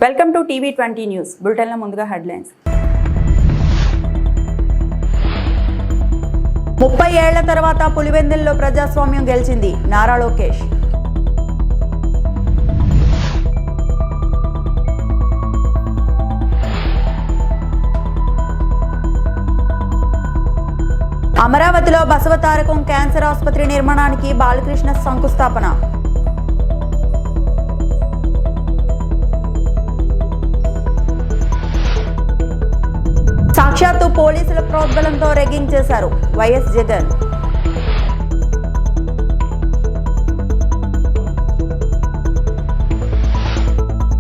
Welcome to టీవీ20 news బులెటిన్ల ముందుగా headlines. 30 ఏళ్ల తర్వాత పులివెందుల్లో ప్రజాస్వామ్యం గెలిచింది నారా లోకేష్. అమరావతిలో బసవతారకం క్యాన్సర్ ఆసుపత్రి నిర్మాణానికి బాలకృష్ణ శంకుస్థాపన. సాక్షాత్తు పోలీసుల ప్రోద్బలంతో రెగ్గింగ్ చేశారు వైఎస్ జగన్.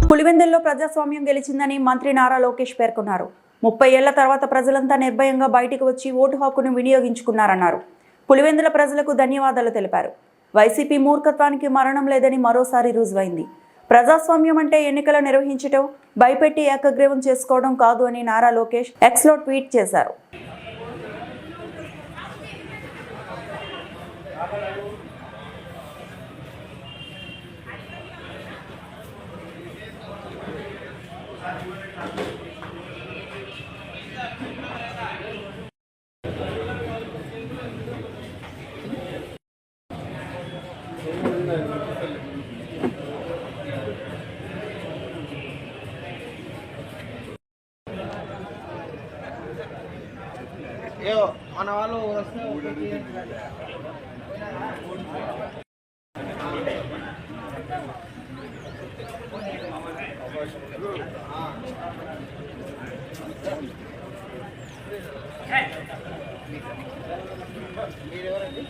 పులివెందుల్లో ప్రజాస్వామ్యం గెలిచిందని మంత్రి నారా లోకేష్ పేర్కొన్నారు. 30 ఏళ్ల తర్వాత ప్రజలంతా నిర్భయంగా బయటికి వచ్చి ఓటు హక్కును వినియోగించుకున్నారన్నారు. పులివెందుల ప్రజలకు ధన్యవాదాలు తెలిపారు. వైసీపీ మూర్ఖత్వానికి మరణం లేదని మరోసారి రుజువైంది. ప్రజాస్వామ్యం అంటే ఎన్నికలు నిర్వహించడం, భయపెట్టి ఏకగ్రీవం చేసుకోవడం కాదు అని నారా లోకేష్ ఎక్స్లో ట్వీట్ చేశారు. మన వాళ్ళు మీరెవరండి?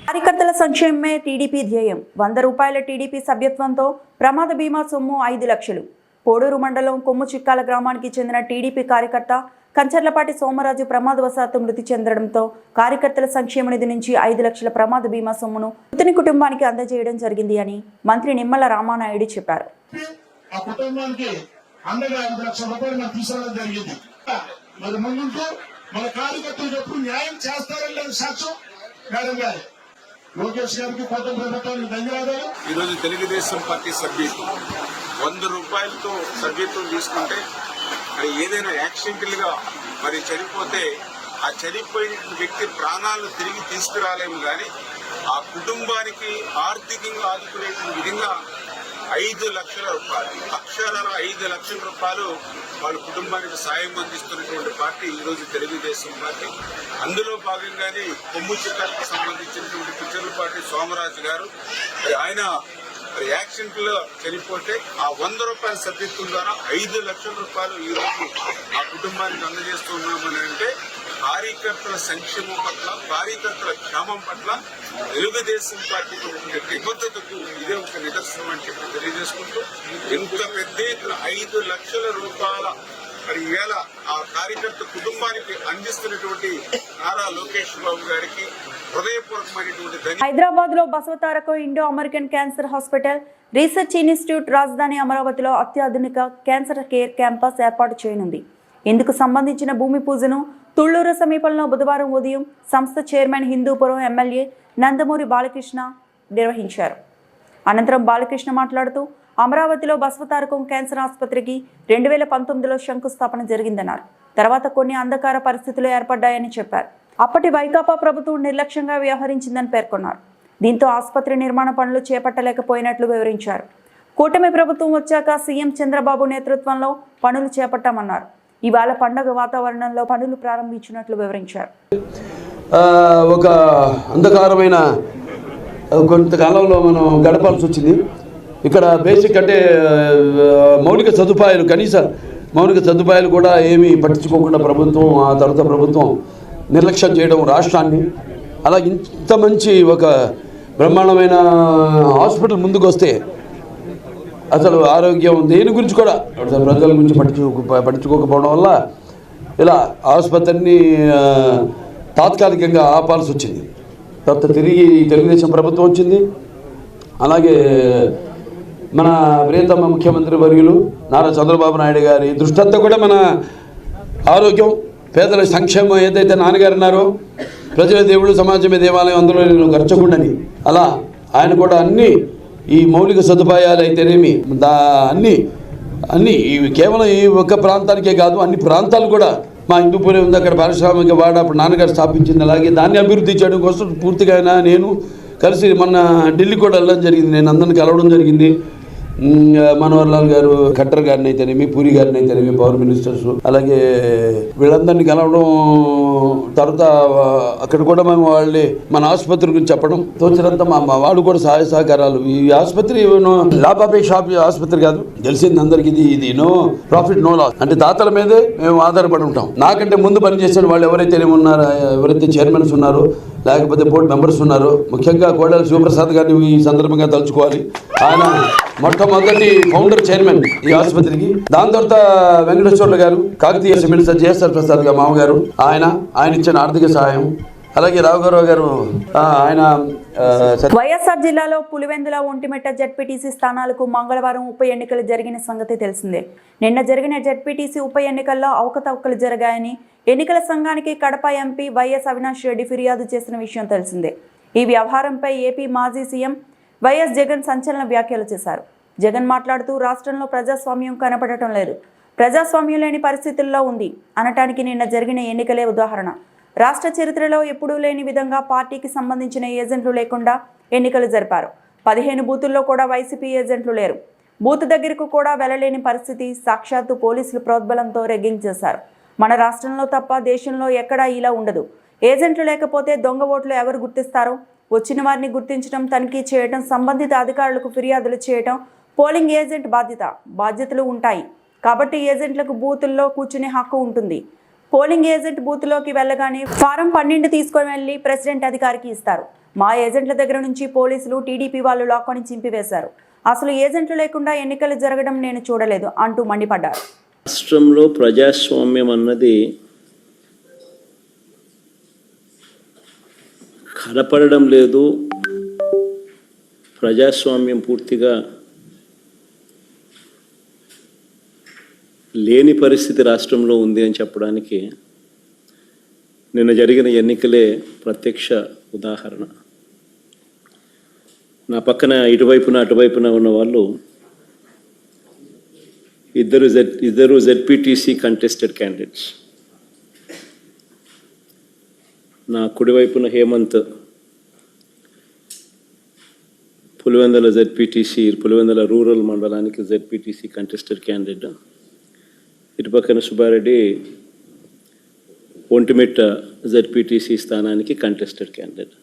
కార్యకర్తల సంక్షేమమే టీడీపీ ధ్యేయం. 100 రూపాయల టీడీపీ సభ్యత్వంతో ప్రమాద బీమా సొమ్ము 5 లక్షలు. పోడూరు మండలం కొమ్ము చిక్కాల గ్రామానికి చెందిన టీడీపీ కార్యకర్త కంచర్లపాటి సోమరాజు ప్రమాదవశాత్తు మృతి చెందడంతో కార్యకర్తల సంక్షేమ నిధి నుంచి 5 లక్షల ప్రమాద బీమా సొమ్మును మృతుని కుటుంబానికి అందజేయడం జరిగింది అని మంత్రి నిమ్మల రామానాయుడు చెప్పారు. ఈరోజు తెలుగుదేశం పార్టీ సభ్యులు 100 రూపాయలతో సభ్యత్వం తీసుకుంటే మరి ఏదైనా యాక్సిడెంటల్గా మరి చనిపోతే ఆ చనిపోయిన వ్యక్తి ప్రాణాలను తిరిగి తీసుకురాలేము, కానీ ఆ కుటుంబానికి ఆర్థికంగా ఆదుకునే విధంగా 5 లక్షల రూపాయలు, అక్షరాల 5 లక్షల రూపాయలు వాళ్ళ కుటుంబానికి సాయం అందిస్తున్నటువంటి పార్టీ ఈరోజు తెలుగుదేశం పార్టీ. అందులో భాగంగానే కొమ్ము చిట్టాలకు సంబంధించినటువంటి కంచర్లపాటి సోమరాజు గారు ఆయన యాక్సిడెంట్ లో చనిపోతే ఆ 100 రూపాయల సభ్యత్వం ద్వారా 5 లక్షల రూపాయలు ఈరోజు ఆ కుటుంబానికి అందజేస్తున్నామని అంటే కార్యకర్తల సంక్షేమం పట్ల, కార్యకర్తల క్షేమం పట్ల తెలుగుదేశం పార్టీకి నిబద్ధతకు ఇదే ఒక నిదర్శనం అని చెప్పి తెలియజేసుకుంటూ ఇంత పెద్ద ఎత్తున 5 లక్షల రూపాయల మరి ఈవేళ ఆ కార్యకర్త కుటుంబానికి అందిస్తున్నటువంటి నారా లోకేష్ బాబు గారికి హృదయపూర్వకమైనటువంటి హైదరాబాద్ లో Basavatarakam Indo American cancer hospital research institute రాజధాని అమరావతిలో అత్యాధునిక క్యాన్సర్ కేర్ క్యాంపస్ ఏర్పాటు చేయనుంది. ఇందుకు సంబంధించిన భూమి పూజను తుళ్లూరు సమీపంలో బుధవారం ఉదయం సంస్థ చైర్మన్ హిందూపురం ఎమ్మెల్యే నందమూరి బాలకృష్ణ నిర్వహించారు. అనంతరం బాలకృష్ణ మాట్లాడుతూ అమరావతిలో బసవతారకం క్యాన్సర్ ఆసుపత్రికి 2019లో శంకుస్థాపన జరిగిందన్నారు. తర్వాత కొన్ని అంధకార పరిస్థితులు ఏర్పడ్డాయని చెప్పారు. అప్పటి వైకాపా ప్రభుత్వం నిర్లక్ష్యంగా వ్యవహరించిందని పేర్కొన్నారు. దీంతో ఆసుపత్రి నిర్మాణ పనులు చేపట్టలేకపోయినట్లు వివరించారు. కూటమి ప్రభుత్వం వచ్చాక సీఎం చంద్రబాబు నేతృత్వంలో పనులు చేపట్టామన్నారు. ఇవాళ పండగ వాతావరణంలో పనులు ప్రారంభించినట్లు వివరించారు. ఒక అంధకారమైన కొంతకాలంలో మనం గడపాల్సి వచ్చింది. ఇక్కడ బేసిక్ అంటే మౌలిక సదుపాయాలు, కనీస మౌలిక సదుపాయాలు కూడా ఏమీ పట్టించుకోకుండా ప్రభుత్వం, ఆ తర్వాత ప్రభుత్వం నిర్లక్ష్యం చేయడం రాష్ట్రాన్ని. అలా ఇంత మంచి ఒక బ్రహ్మాండమైన హాస్పిటల్ ముందుకు వస్తే అసలు ఆరోగ్యం దేని గురించి కూడా ప్రజల గురించి పట్టించుకోకపోవడం వల్ల ఇలా ఆసుపత్రిని తాత్కాలికంగా ఆపాల్సి వచ్చింది. తర్వాత తిరిగి తెలుగుదేశం ప్రభుత్వం వచ్చింది. అలాగే మన ప్రియతమ ముఖ్యమంత్రి వర్యులు నారా చంద్రబాబు నాయుడు గారి దృష్టి అంతా కూడా మన ఆరోగ్యం, పేదల సంక్షేమం ఏదైతే నాన్నగారు అన్నారో, ప్రజల దేవుడు సమాజమే దేవాలయం, అందులో నేను ఖర్చకుండని, అలా ఆయన కూడా అన్ని ఈ మౌలిక సదుపాయాలు అయితేనేమి అన్ని ఇవి కేవలం ఈ ఒక్క ప్రాంతానికే కాదు, అన్ని ప్రాంతాలు కూడా మా హిందూపురం ఉంది, అక్కడ పారిశ్రామిక వాడ అప్పుడు నాన్నగారు స్థాపించింది. అలాగే దాన్ని అభివృద్ధి చేయడం కోసం పూర్తిగా నేను కలిసి మొన్న ఢిల్లీ కూడా వెళ్ళడం జరిగింది. నేను అందరిని కలవడం జరిగింది. మనోహర్ లాల్ గారు, ఖట్టర్ గారిని అయితేనేమి, పూరి గారిని అయితేనేమి, పవర్ మినిస్టర్స్, అలాగే వీళ్ళందరినీ కలవడం. తర్వాత అక్కడ కూడా మేము వాళ్ళే మన ఆసుపత్రి గురించి చెప్పడం, తోచినంత మా వాళ్ళు కూడా సహాయ సహకారాలు. ఈ ఆసుపత్రి లాభాపేక్ష ఆసుపత్రి కాదు, తెలిసింది అందరికి. ఇది నో ప్రాఫిట్ నో లాస్, అంటే దాతల మీదే మేము ఆధారపడి ఉంటాం. నాకంటే ముందు పనిచేసిన వాళ్ళు ఎవరైతే ఉన్నారో, ఎవరైతే చైర్మన్స్ ఉన్నారో, లేకపోతే బోర్డు మెంబర్స్ ఉన్నారో, ముఖ్యంగా కోడెల శివప్రసాద్ గారిని ఈ సందర్భంగా తలుచుకోవాలి. ఆయన మొట్టమొదటి ఫౌండర్ చైర్మన్ ఈ ఆసుపత్రికి. దాని తర్వాత వెంకటేశ్వర్లు గారు, కాకతీయ సిమెంట్స్ జేఎస్ఆర్ ప్రసాద్ గారు మామగారు, ఆయన ఇచ్చిన ఆర్థిక సహాయం. అలాగే రాఘవరావు గారు, ఆయన వైఎస్ఆర్ జిల్లాలో పులివెందుల, ఒంటిమిట్ట జెడ్పీటీసీ స్థానాలకు మంగళవారం ఉప ఎన్నికలు జరిగిన సంగతి తెలిసిందే. నిన్న జరిగిన జెడ్పీటీసీ ఉప ఎన్నికల్లో అవకతవకలు జరిగాయని ఎన్నికల సంఘానికి కడప ఎంపీ వైఎస్ అవినాష్ రెడ్డి ఫిర్యాదు చేసిన విషయం తెలిసిందే. ఈ వ్యవహారంపై ఏపీ మాజీ సీఎం వైఎస్ జగన్ సంచలన వ్యాఖ్యలు చేశారు. జగన్ మాట్లాడుతూ రాష్ట్రంలో ప్రజాస్వామ్యం కనపడటం లేదు, ప్రజాస్వామ్యం లేని పరిస్థితుల్లో ఉంది అనటానికి నిన్న జరిగిన ఎన్నికలే ఉదాహరణ. రాష్ట్ర చరిత్రలో ఎప్పుడూ లేని విధంగా పార్టీకి సంబంధించిన ఏజెంట్లు లేకుండా ఎన్నికలు జరిపారు. 15 బూతుల్లో కూడా వైసీపీ ఏజెంట్లు లేరు. బూత్ దగ్గరకు కూడా వెళ్లలేని పరిస్థితి. సాక్షాత్తు పోలీసులు ప్రోద్బలంతో రెగ్గింగ్ చేశారు. మన రాష్ట్రంలో తప్ప దేశంలో ఎక్కడా ఇలా ఉండదు. ఏజెంట్లు లేకపోతే దొంగ ఓట్లు ఎవరు గుర్తిస్తారో? వచ్చిన వారిని గుర్తించడం, తనిఖీ చేయడం, సంబంధిత అధికారులకు ఫిర్యాదులు చేయడం పోలింగ్ ఏజెంట్ బాధ్యతలు ఉంటాయి. కాబట్టి ఏజెంట్లకు బూతుల్లో కూర్చునే హక్కు ఉంటుంది. పోలింగ్ ఏజెంట్ బూత్లోకి వెళ్ళగానే ఫారం 12 తీసుకొని వెళ్ళి ప్రెసిడెంట్ అధికారికి ఇస్తారు. మా ఏజెంట్ల దగ్గర నుంచి పోలీసులు, టీడీపీ వాళ్ళు లాక్కొని చింపివేశారు. అసలు ఏజెంట్లు లేకుండా ఎన్నికలు జరగడం నేను చూడలేదు అంటూ మండిపడ్డారు. రాష్ట్రంలో ప్రజాస్వామ్యం అన్నది కనపడడం లేదు. ప్రజాస్వామ్యం పూర్తిగా లేని పరిస్థితి రాష్ట్రంలో ఉంది అని చెప్పడానికి నిన్న జరిగిన ఎన్నికలే ప్రత్యక్ష ఉదాహరణ. నా పక్కన ఇటువైపున అటువైపున ఉన్న వాళ్ళు ఇద్దరు జెడ్పీటీసీ కంటెస్టెడ్ క్యాండిడేట్స్. నా కుడివైపున హేమంత్ పులివెందుల జెడ్పీటీసీ, పులివెందుల రూరల్ మండలానికి జెడ్పీటీసీ కంటెస్టెడ్ క్యాండిడేట్. ఇటుపక్కన సుబ్బారెడ్డి ఒంటిమిట్ట జెడ్పీటీసీ స్థానానికి కంటెస్టెడ్ క్యాండిడేట్.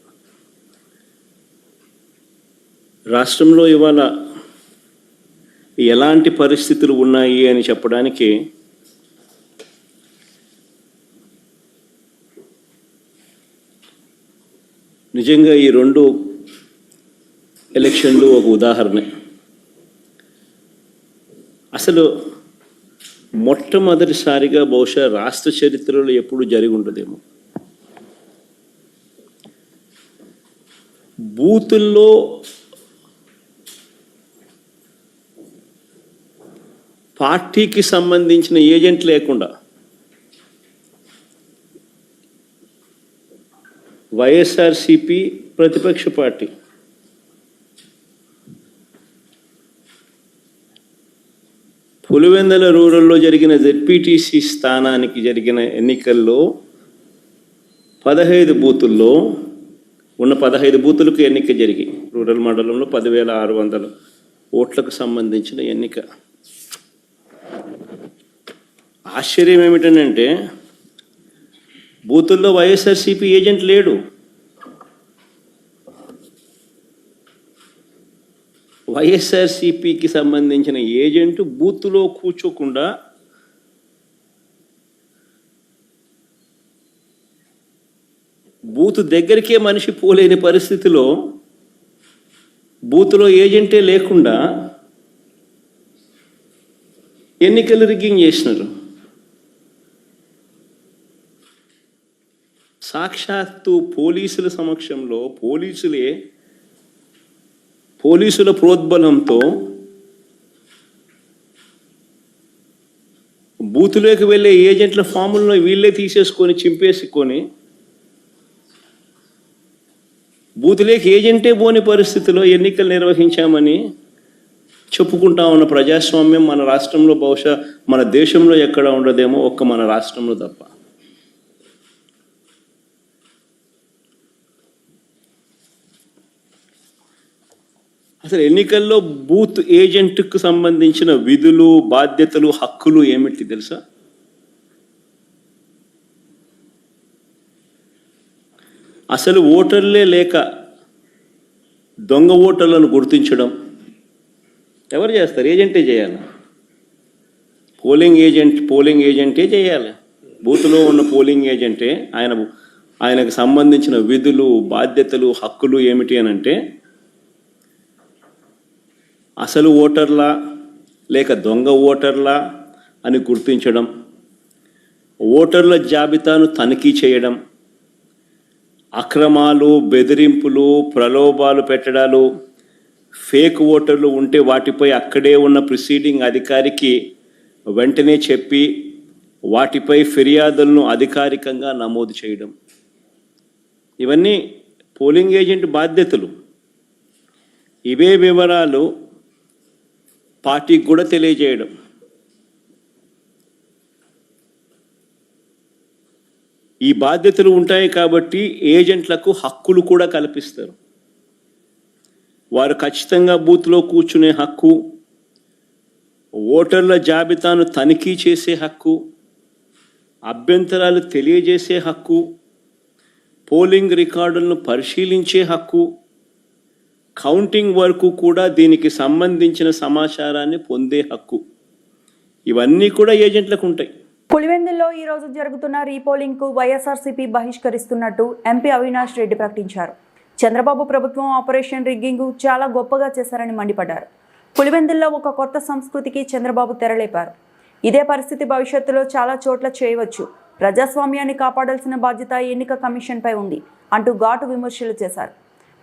రాష్ట్రంలో ఇవాళ ఎలాంటి పరిస్థితులు ఉన్నాయి అని చెప్పడానికి నిజంగా ఈ 2 ఎలక్షన్లు ఒక ఉదాహరణ. అసలు మొట్టమొదటిసారిగా బహుశా రాష్ట్ర చరిత్రలో ఎప్పుడు జరిగి ఉండదేమో బూతుల్లో పార్టీకి సంబంధించిన ఏజెంట్ లేకుండా వైఎస్ఆర్సిపి ప్రతిపక్ష పార్టీ పులివెందుల రూరల్లో జరిగిన జెడ్పీటీసీ స్థానానికి జరిగిన ఎన్నికల్లో 15 బూతుల్లో ఉన్న 15 బూతులకు ఎన్నిక జరిగి రూరల్ మండలంలో 10,600 ఓట్లకు సంబంధించిన ఎన్నిక. ఆశ్చర్యం ఏమిటంటే బూతుల్లో వైఎస్ఆర్సీపీ ఏజెంట్ లేడు. వైఎస్ఆర్సీపీకి సంబంధించిన ఏజెంట్ బూత్లో కూర్చోకుండా బూత్ దగ్గరికే మనిషి పోలేని పరిస్థితిలో బూత్లో ఏజెంటే లేకుండా ఎన్నికలు రిగ్గింగ్ చేసినారు. సాక్షాత్తు పోలీసుల సమక్షంలో పోలీసుల ప్రోద్బలంతో బూతులోకి వెళ్ళే ఏజెంట్ల ఫాములను వీళ్ళే తీసేసుకొని చింపేసుకొని బూతులోకి ఏజెంటే పోని పరిస్థితిలో ఎన్నికలు నిర్వహించామని చెప్పుకుంటా ఉన్న ప్రజాస్వామ్యం మన రాష్ట్రంలో బహుశా మన దేశంలో ఎక్కడ ఉండదేమో, ఒక్క మన రాష్ట్రంలో తప్ప. అసలు ఎన్నికల్లో బూత్ ఏజెంట్కు సంబంధించిన విధులు, బాధ్యతలు, హక్కులు ఏమిటి తెలుసా? అసలు ఓటర్లే లేక దొంగ ఓటర్లను గుర్తించడం ఎవరు చేస్తారు? ఏజెంటే చేయాలి. పోలింగ్ ఏజెంటే చేయాలి. బూత్లో ఉన్న పోలింగ్ ఏజెంటే ఆయనకు సంబంధించిన విధులు, బాధ్యతలు, హక్కులు ఏమిటి అని అంటే అసలు ఓటర్లా లేక దొంగ ఓటర్లా అని గుర్తించడం, ఓటర్ల జాబితాను తనిఖీ చేయడం, అక్రమాలు, బెదిరింపులు, ప్రలోభాలు పెట్టడాలు, ఫేక్ ఓటర్లు ఉంటే వాటిపై అక్కడే ఉన్న ప్రిసీడింగ్ అధికారికి వెంటనే చెప్పి వాటిపై ఫిర్యాదులను అధికారికంగా నమోదు చేయడం, ఇవన్నీ పోలింగ్ ఏజెంట్ బాధ్యతలు. ఇవే వివరాలు పార్టీకి కూడా తెలియజేయడం. ఈ బాధ్యతలు ఉంటాయి కాబట్టి ఏజెంట్లకు హక్కులు కూడా కల్పిస్తారు. వారు ఖచ్చితంగా బూత్లో కూర్చునే హక్కు, ఓటర్ల జాబితాను తనిఖీ చేసే హక్కు, అభ్యంతరాలు తెలియజేసే హక్కు, పోలింగ్ రికార్డులను పరిశీలించే హక్కు, కౌంటింగ్ వరకు కూడా దీనికి సంబంధించిన సమాచారాన్ని పొందే హక్కు, ఇవన్నీ కూడా ఏజెంట్లకు ఉంటాయి. పులివెందుల్లో ఈ రోజు జరుగుతున్న రీపోలింగ్ కు వైఎస్ఆర్సీపీ బహిష్కరిస్తున్నట్టు ఎంపీ అవినాష్ రెడ్డి ప్రకటించారు. చంద్రబాబు ప్రభుత్వం ఆపరేషన్ రిగ్గింగ్ చాలా గొప్పగా చేశారని మండిపడ్డారు. పులివెందుల్లో ఒక కొత్త సంస్కృతికి చంద్రబాబు తెరలేపారు. ఇదే పరిస్థితి భవిష్యత్తులో చాలా చోట్ల చేయవచ్చు. ప్రజాస్వామ్యాన్ని కాపాడాల్సిన బాధ్యత ఎన్నిక కమిషన్పై ఉంది అంటూ ఘాటు విమర్శలు చేశారు.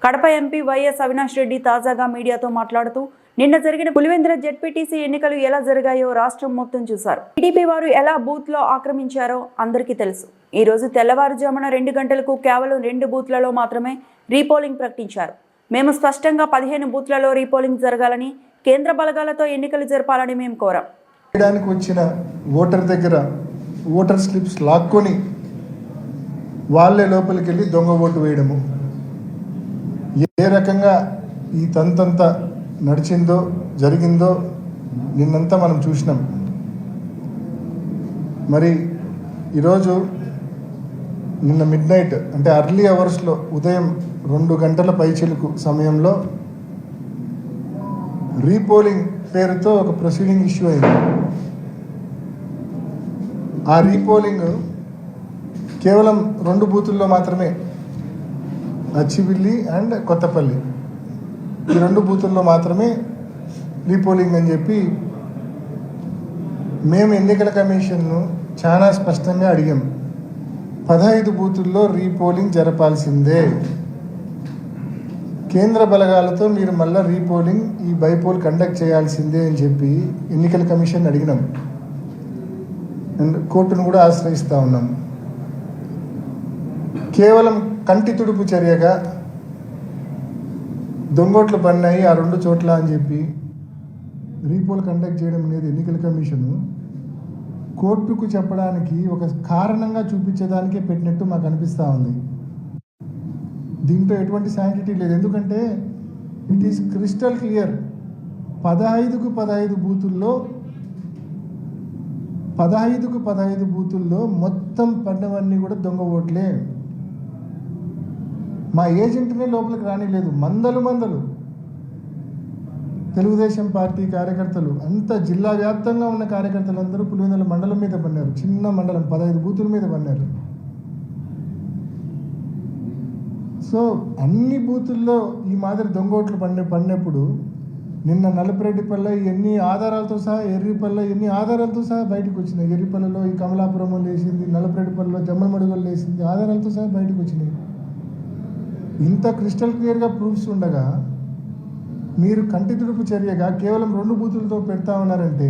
కడప ఎంపీ వైఎస్ అవినాష్ రెడ్డి తాజాగా మీడియాతో మాట్లాడుతూ నిన్న జరిగిన పులివెందుల జెడ్పీటీసీ ఎన్నికలు ఎలా జరిగాయో రాష్ట్రం మొత్తం చూశారు. టీడీపీ వారు ఎలా బూత్లో ఆక్రమించారో అందరికీ తెలుసు. ఈ రోజు తెల్లవారుజామున 2 గంటలకు కేవలం 2 బూత్లలో మాత్రమే రీపోలింగ్ ప్రకటించారు. మేము స్పష్టంగా 15 బూత్లలో రీపోలింగ్ జరగాలని, కేంద్ర బలగాలతో ఎన్నికలు జరపాలని మేము కోరాం. చేయడానికి వచ్చిన ఓటర్ దగ్గర ఓటర్ స్లిప్స్ లాక్కొని వాళ్ళే లోపలికి వెళ్ళి దొంగ ఓటు వేయడము, ఏ రకంగా ఈ తంతంతా నడిచిందో జరిగిందో నిన్నంతా మనం చూసినాం. మరి ఈరోజు నిన్న మిడ్నైట్ అంటే అర్లీ అవర్స్లో ఉదయం 2 గంటల పైచిలుకు సమయంలో రీపోలింగ్ పేరుతో ఒక ప్రొసీడింగ్ ఇష్యూ అయింది. ఆ రీపోలింగ్ కేవలం 2 బూతుల్లో మాత్రమే, అచ్చివిల్లి అండ్ కొత్తపల్లి, ఈ 2 బూతుల్లో మాత్రమే రీపోలింగ్ అని చెప్పి మేము ఎన్నికల కమిషన్ను చాలా స్పష్టంగా అడిగాం. 15 బూతుల్లో రీపోలింగ్ జరపాల్సిందే, కేంద్ర బలగాలతో మీరు మళ్ళీ రీపోలింగ్ ఈ బైపోల్ కండక్ట్ చేయాల్సిందే అని చెప్పి ఎన్నికల కమిషన్ అడిగినాం అండ్ కోర్టును కూడా ఆశ్రయిస్తూ ఉన్నాం. కేవలం కంటి తుడుపు చర్యగా దొంగోట్లు పడినాయి ఆ 2 చోట్ల అని చెప్పి రీపోల్ కండక్ట్ చేయడం అనేది ఎన్నికల కమిషను కోర్టుకు చెప్పడానికి ఒక కారణంగా చూపించేదానికే పెట్టినట్టు మాకు అనిపిస్తూ ఉంది. దీంట్లో ఎటువంటి శాంక్టిటీ లేదు. ఎందుకంటే ఇట్ ఈస్ క్రిస్టల్ క్లియర్. 15కు 15 బూతుల్లో మొత్తం పడినవన్నీ కూడా దొంగ ఓట్లే. మా ఏజెంట్నే లోపలికి రానిలేదు. మందలు తెలుగుదేశం పార్టీ కార్యకర్తలు, అంత జిల్లా వ్యాప్తంగా ఉన్న కార్యకర్తలందరూ పులివెందుల మండలం మీద పన్నారు. చిన్న మండలం 15 బూతుల మీద పన్నారు. సో అన్ని బూతుల్లో ఈ మాదిరి దొంగోట్లు పడినప్పుడు నిన్న నలపరెడ్డిపల్లె ఎన్ని ఆధారాలతో సహా, ఎర్రిపల్లె ఎన్ని ఆధారాలతో సహా బయటకు వచ్చినాయి. ఎర్రిపల్లెలో ఈ కమలాపురంలో లేచింది, నలపరెడ్డిపల్లెలో జమ్మలమడుగులు లేచింది, ఆధారాలతో సహా బయటకు వచ్చినాయి. ఇంత క్రిస్టల్ క్లియర్గా ప్రూఫ్స్ ఉండగా మీరు కంటి తుడుపు చర్యగా కేవలం 2 బూతులతో పెడతా ఉన్నారంటే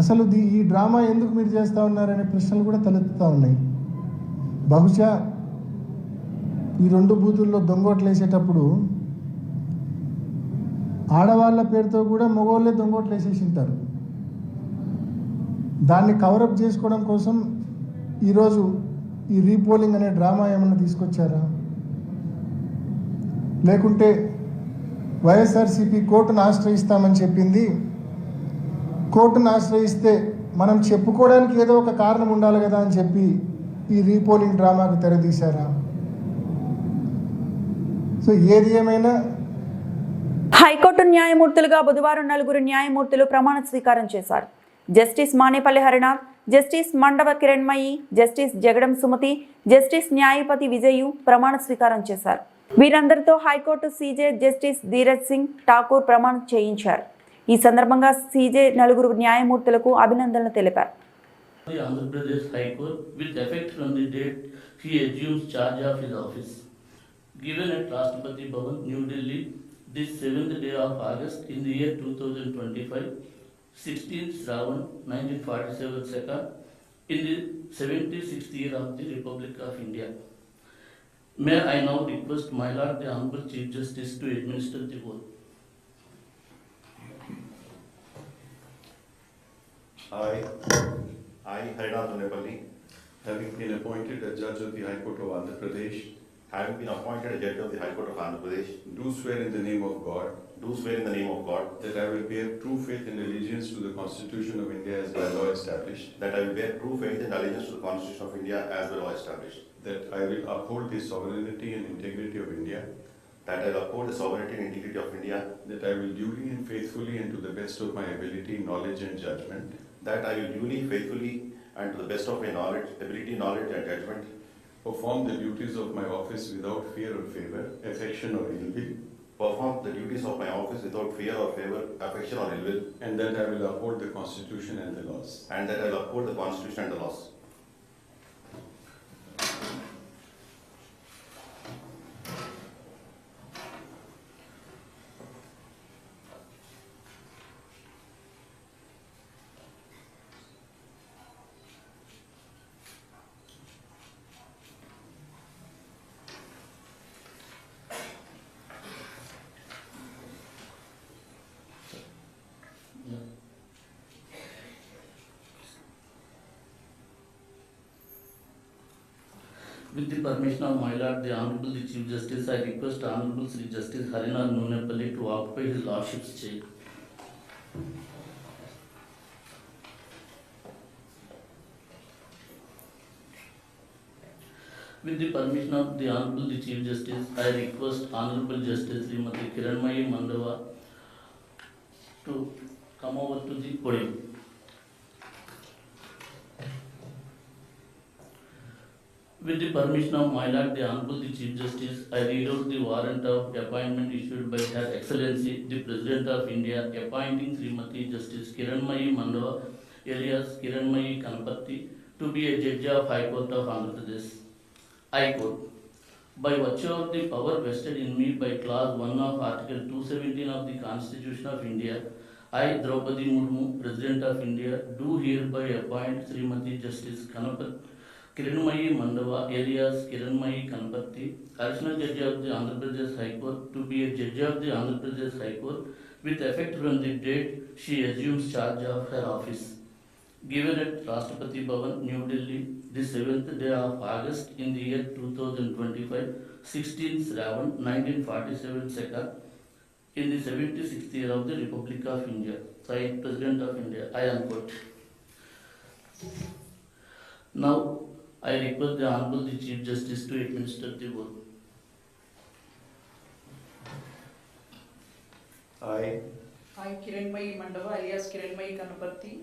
అసలు ఈ డ్రామా ఎందుకు మీరు చేస్తూ ఉన్నారనే ప్రశ్నలు కూడా తలెత్తుతూ ఉన్నాయి. బహుశా ఈ 2 బూతుల్లో దొంగోట్లు వేసేటప్పుడు ఆడవాళ్ళ పేరుతో కూడా మగవాళ్ళే దొంగోట్లు వేసేసి ఉంటారు. దాన్ని కవరప్ చేసుకోవడం కోసం ఈరోజు ఈ రీపోలింగ్ అనే డ్రామా ఏమన్నా తీసుకొచ్చారా? లేకుంటే వైఎస్ఆర్సీపీ కోర్టును ఆశ్రయిస్తామని చెప్పింది, కోర్టును ఆశ్రయిస్తే మనం చెప్పుకోవడానికి ఏదో ఒక కారణం ఉండాలి కదా అని చెప్పి ఈ రీపోలింగ్ డ్రామాకు తెరదీశారా? సో ఏది ఏమైనా హైకోర్టు న్యాయమూర్తులుగా బుధవారం 4 న్యాయమూర్తులు ప్రమాణ స్వీకారం చేశారు. Justice Manepalli Harinath, justice Mandava Kiranmayi, justice Jagadam Sumathi, justice Nyayapathi Vijay ప్రమాణ స్వీకారం చేశారు. వీరందరితో high court CJ justice Dheeraj Singh Thakur ప్రమాణం చేయించారు. ఈ సందర్భంగా సీజే 4 న్యాయమూర్తులకు అభినందనలు తెలిపారు. The Andhra Pradesh High Court with effect from the date he assumes charge of his office. Given at Rashtrapati Bhavan, New Delhi, this 7th day of August in the year 2025, 16th Shravan 1947 second, in the 76th year of the Republic of India. May I now request my Lord the Honorable Chief Justice to administer the oath. I, Harinath Manepalli, having been appointed a judge of the High Court of Andhra Pradesh, a judge of the High Court of Andhra Pradesh, do swear in the name of God, that I will bear true faith and allegiance to the Constitution of India as by law established, that I will bear true faith and allegiance to the Constitution of India as by law established, that I will uphold the sovereignty and integrity of India, that I will uphold the sovereignty and integrity of India, that I will duly and faithfully and to the best of my ability, knowledge and judgment, that I will duly, faithfully and to the best of my ability, knowledge and judgment, perform the duties of my office without fear or favor, affection or ill will, perform the duties of my office without fear or favor, affection or ill will, and that I will uphold the Constitution and the laws. and that I will uphold the Constitution and the laws. With the permission of my Lord the Honorable the Chief Justice, I request Honorable Sri Justice Harinath Manepalli to occupy his Lordship's chair. With the permission of the Honorable the Chief Justice, I request Honorable Justice Srimati Kiranmai Mandava to come over to the podium. With the permission of my Lord the Honorable the Chief Justice, I read out the warrant of appointment issued by Her Excellency the President of India appointing Srimati Justice Kiranmai Mandava alias Kiranmai Kanapati to be a judge of High Court of Andhra Pradesh. I quote, by virtue of the power vested in me by clause 1 of Article 217 of the Constitution of India, I, Draupadi Murmu, President of India, do hereby appoint Srimati Justice Kiranmai Mandava alias Kiranmai Kanapati, Additional Judge of the Andhra Pradesh High Court, to be a Judge of the Andhra Pradesh High Court with effect from the date she assumes charge of her office. Given at Rashtrapati Bhavan, New Delhi, the 7th day of August in the year 2025, 16th Shravan 1947 second, in the 76th year of the Republic of India. Signed, President of India. I unquote. Now, I request the Honorable the Chief Justice to administer the oath. I, Kiranmai Mandava alias Kiranmai Kanapati,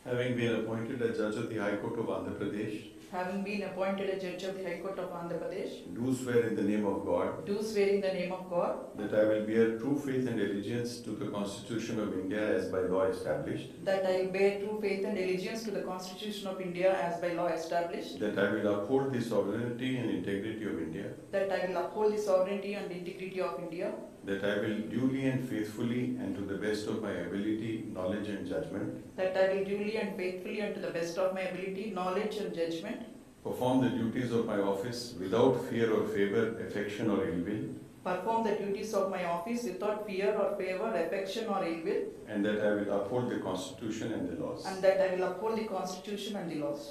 having been appointed a judge of the High Court of Andhra Pradesh, having been appointed a judge of the High Court of Andhra Pradesh, do swear in the name of God, do swear in the name of God, that I will bear true faith and allegiance to the Constitution of India as by law established, that I will bear true faith and allegiance to the Constitution of India as by law established, that I will uphold the sovereignty and integrity of India, that I will uphold the sovereignty and integrity of India, that I will duly and faithfully and to the best of my ability, knowledge and judgment that I will duly and faithfully and to the best of my ability, knowledge and judgment, perform the duties of my office without fear or favor, affection or ill will, perform the duties of my office without fear or favor, affection or ill will, and that I will uphold the Constitution and the laws. and that I will uphold the Constitution and the laws.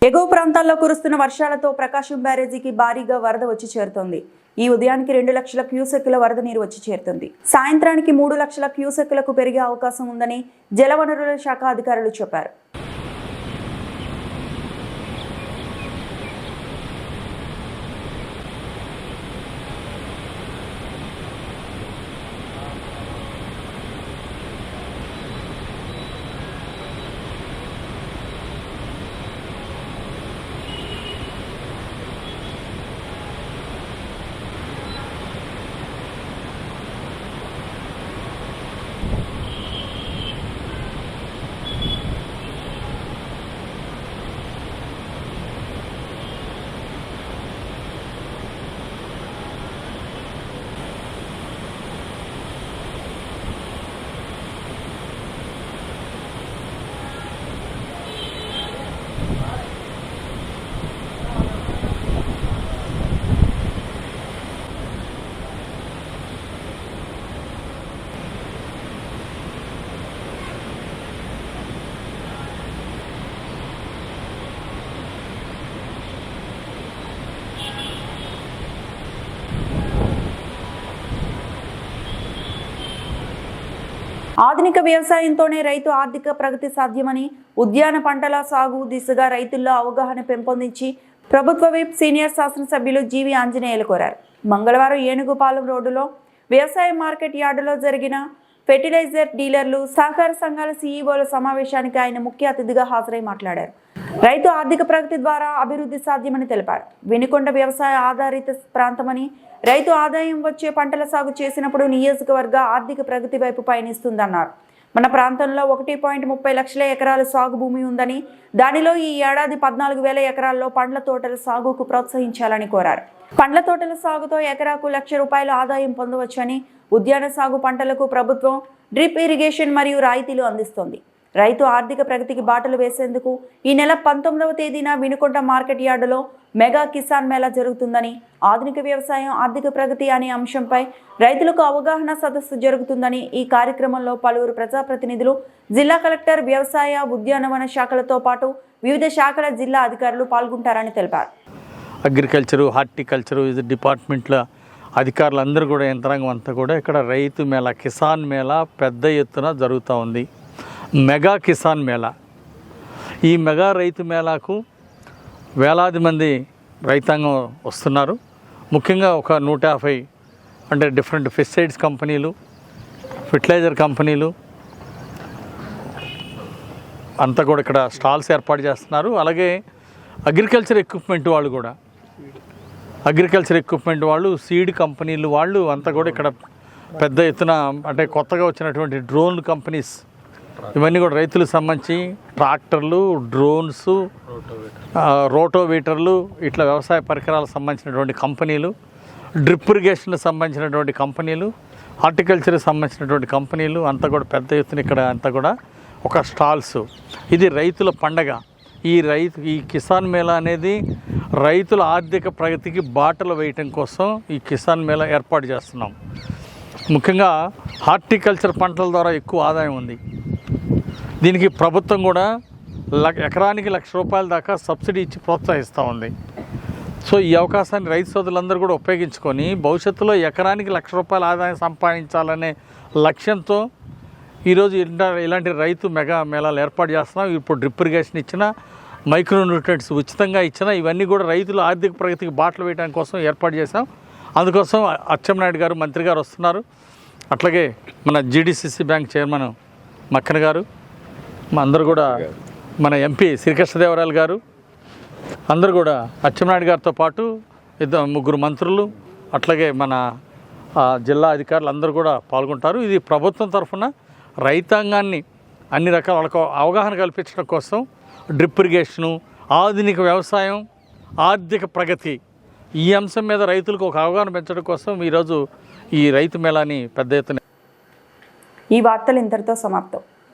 ఎగువ ప్రాంతాల్లో కురుస్తున్న వర్షాలతో ప్రకాశం బ్యారేజీకి భారీగా వరద వచ్చి చేరుతోంది. ఈ ఉదయానికి 2 లక్షల క్యూసెక్కుల వరద నీరు వచ్చి చేరుతుంది. సాయంత్రానికి 3 లక్షల క్యూసెక్కులకు పెరిగే అవకాశం ఉందని జలవనరుల శాఖ అధికారులు చెప్పారు. ఆధునిక వ్యవసాయంతోనే రైతు ఆర్థిక ప్రగతి సాధ్యమని, ఉద్యాన పంటల సాగు దిశగా రైతుల్లో అవగాహన పెంపొందించి ప్రభుత్వ విప్ సీనియర్ శాసనసభ్యులు జీవి ఆంజనేయులు కోరారు. మంగళవారం ఏనుగుపాలెం రోడ్డులో వ్యవసాయ మార్కెట్ యార్డులో జరిగిన ఫెర్టిలైజర్ డీలర్లు, సహకార సంఘాల సీఈఓల సమావేశానికి ఆయన ముఖ్య అతిథిగా హాజరై మాట్లాడారు. రైతు ఆర్థిక ప్రగతి ద్వారా అభివృద్ధి సాధ్యమని తెలిపారు. వినుకొండ వ్యవసాయ ఆధారిత ప్రాంతమని, రైతు ఆదాయం వచ్చే పంటల సాగు చేసినప్పుడు నియోజకవర్గ ఆర్థిక ప్రగతి వైపు పయనిస్తుందన్నారు. మన ప్రాంతంలో 1.30 లక్షల ఎకరాల సాగు భూమి ఉందని, దానిలో ఈ ఏడాది 14,000 ఎకరాల్లో పండ్ల తోటల సాగుకు ప్రోత్సహించాలని కోరారు. పండ్ల తోటల సాగుతో ఎకరాకు ₹1,00,000 ఆదాయం పొందవచ్చని, ఉద్యాన సాగు పంటలకు ప్రభుత్వం డ్రిప్ ఇరిగేషన్ మరియు రాయితీలు అందిస్తోంది. రైతు ఆర్థిక ప్రగతికి బాటలు వేసేందుకు ఈ నెల 19వ తేదీన వినుకొండ మార్కెట్ యార్డులో మెగా కిసాన్ మేళా జరుగుతుందని, ఆధునిక వ్యవసాయం ఆర్థిక ప్రగతి అనే అంశంపై రైతులకు అవగాహన సదస్సు జరుగుతుందని, ఈ కార్యక్రమంలో పలువురు ప్రజాప్రతినిధులు, జిల్లా కలెక్టర్, వ్యవసాయ, ఉద్యానవన శాఖలతో పాటు వివిధ శాఖల జిల్లా అధికారులు పాల్గొంటారని తెలిపారు. అగ్రికల్చరు, హార్టికల్చరు డిపార్ట్మెంట్ల అధికారులందరూ కూడా, యంత్రాంగం అంతా కూడా ఇక్కడ రైతు మేళా, కిసాన్ మేళా పెద్ద ఎత్తున జరుగుతూ ఉంది. మెగా కిసాన్ మేళా, ఈ మెగా రైతు మేళాకు వేలాది మంది రైతాంగం వస్తున్నారు. ముఖ్యంగా ఒక 150 అంటే డిఫరెంట్ పెస్టిసైడ్స్ కంపెనీలు, ఫెర్టిలైజర్ కంపెనీలు అంతా కూడా ఇక్కడ స్టాల్స్ ఏర్పాటు చేస్తున్నారు. అలాగే అగ్రికల్చర్ ఎక్విప్మెంట్ వాళ్ళు కూడా, సీడ్ కంపెనీలు వాళ్ళు అంతా కూడా ఇక్కడ పెద్ద ఎత్తున, అంటే కొత్తగా వచ్చినటువంటి డ్రోన్ కంపెనీస్, ఇవన్నీ కూడా రైతులకు సంబంధించి ట్రాక్టర్లు, డ్రోన్స్, రోటోవీటర్లు, ఇట్లా వ్యవసాయ పరికరాలకు సంబంధించినటువంటి కంపెనీలు, డ్రిప్ ఇరిగేషన్కి సంబంధించినటువంటి కంపెనీలు, హార్టికల్చర్కి సంబంధించినటువంటి కంపెనీలు అంతా కూడా పెద్ద ఎత్తున ఇక్కడ అంతా కూడా ఒక స్టాల్స్. ఇది రైతుల పండగ. ఈ కిసాన్ మేళా అనేది రైతుల ఆర్థిక ప్రగతికి బాటలు వేయటం కోసం ఈ కిసాన్ మేళా ఏర్పాటు చేస్తున్నాం. ముఖ్యంగా హార్టికల్చర్ పంటల ద్వారా ఎక్కువ ఆదాయం ఉంది. దీనికి ప్రభుత్వం కూడా ఎకరానికి ₹1,00,000 దాకా సబ్సిడీ ఇచ్చి ప్రోత్సహిస్తూ ఉంది. సో ఈ అవకాశాన్ని రైతు సోదరులందరూ కూడా ఉపయోగించుకొని భవిష్యత్తులో ఎకరానికి ₹1,00,000 ఆదాయం సంపాదించాలనే లక్ష్యంతో ఈరోజు ఇలాంటి రైతు మెగా మేళాలు ఏర్పాటు చేస్తున్నాం. ఇప్పుడు డ్రిప్ ఇరిగేషన్ ఇచ్చిన, మైక్రో న్యూట్రియంట్స్ ఉచితంగా ఇచ్చిన, ఇవన్నీ కూడా రైతుల ఆర్థిక ప్రగతికి బాటలు వేయడానికి కోసం ఏర్పాటు చేశాం. అందుకోసం అచ్చెన్నాయుడు గారు, మంత్రి గారు వస్తున్నారు. అట్లాగే మన జీడీసీసీ బ్యాంక్ చైర్మన్ మక్కన గారు, అందరూ కూడా, మన ఎంపీ శ్రీకృష్ణదేవరాయలు గారు, అందరూ కూడా అచ్చెన్నాయుడు గారితో పాటు 2-3 మంత్రులు, అట్లాగే మన జిల్లా అధికారులు అందరూ కూడా పాల్గొంటారు. ఇది ప్రభుత్వం తరఫున రైతాంగాన్ని అన్ని రకాల వాళ్ళకు అవగాహన కల్పించడం కోసం డ్రిప్ ఇరిగేషను, ఆధునిక వ్యవసాయం, ఆర్థిక ప్రగతి, ఈ అంశం మీద రైతులకు ఒక అవగాహన పెంచడం కోసం ఈరోజు ఈ రైతు మేళాని పెద్ద ఎత్తున. ఈ వార్తలు ఇంతటితో సమాప్తం.